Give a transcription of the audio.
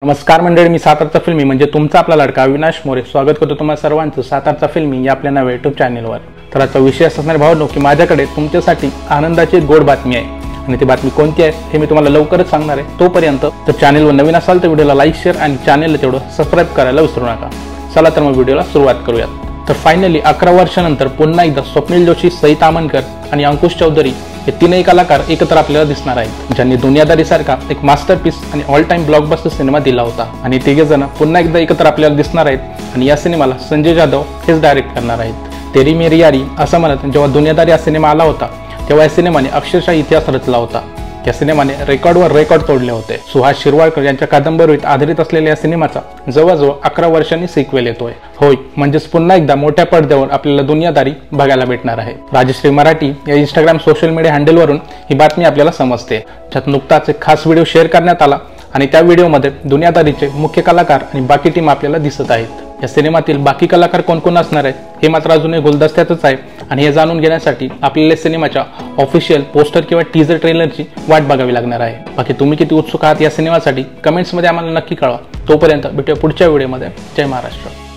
नमस्कार मंडळी, मी सातारचा फिल्मी म्हणजे तुमचा आपला लाडका अविनाश मोरे स्वागत करतो तुम्हा सर्वांचं सातारचा फिल्मी या आपल्या नव्या यूट्यूब चॅनलवर। तर आजचा विषय असणार भावनो की माझ्याकडे तुमच्यासाठी आनंदाची गोड बातमी आहे आणि ती बातमी कोणती आहे हे मी तुम्हाला लवकरच सांगणार आहे। तोपर्यंत तर चॅनलवर नवीन असाल तर व्हिडिओला लाईक शेअर आणि चॅनलला तेवढं सबस्क्राइब करायला विसरू नका। चला तर मग व्हिडिओला सुरुवात करूयात। तर फायनली 11 वर्षानंतर पुन्हा एकदा स्वप्नील जोशी, सई तामणकर आणि अंकुश चौधरी हे तीनही कलाकार एकत्र आपल्याला दिसणार आहेत, ज्यांनी दुनियादारी सारखा एक मास्टरपीस आणि ऑल टाइम ब्लॉकबस्टर सिनेमा दिला होता। आणि तिघे जण पुन्हा एकदा एकत्र आपल्याला दिसणार आहेत आणि या सिनेमाला संजय जाधव हेच डायरेक्ट करणार आहेत। तेरी मेरी यारी असं म्हणत जेव्हा दुनियादारी हा सिनेमा आला होता तेव्हा या सिनेमाने अक्षरशः इतिहास रचला होता। या सिनेमाने रेकॉर्डवर रेकॉर्ड तोडले होते। सुहास शिरवाळकर यांच्या कादंबरीवर आधारित असलेल्या या सिनेमाचा जवळजवळ 11 वर्षांनी सिक्वेल येतोय। होय, म्हणजेच पुन्हा एकदा मोठ्या पडद्यावर आपल्याला दुनियादारी बघायला भेटणार आहे। राजश्री मराठी या इंस्टाग्राम सोशल मीडिया हँडलवरून ही बातमी आपल्याला समजते, ज्यात नुकताच एक खास व्हिडिओ शेअर करण्यात आला आणि त्या व्हिडिओमध्ये दुनियादारीचे मुख्य कलाकार आणि बाकी टीम आपल्याला दिसत आहेत। या सिनेमातील बाकी कलाकार कोण कोण असणार आहेत हे मात्र अजूनही गुलदस्त्यातच आहे आणि हे जाणून घेण्यासाठी आपल्याला सिनेमाच्या ऑफिशियल पोस्टर किंवा टीजर ट्रेलरची वाट बघावी लागणार आहे। बाकी तुम्ही किती उत्सुक आहात या सिनेमासाठी कमेंट्समध्ये आम्हाला नक्की कळवा। तोपर्यंत भेटूया पुढच्या व्हिडिओमध्ये। जय महाराष्ट्र।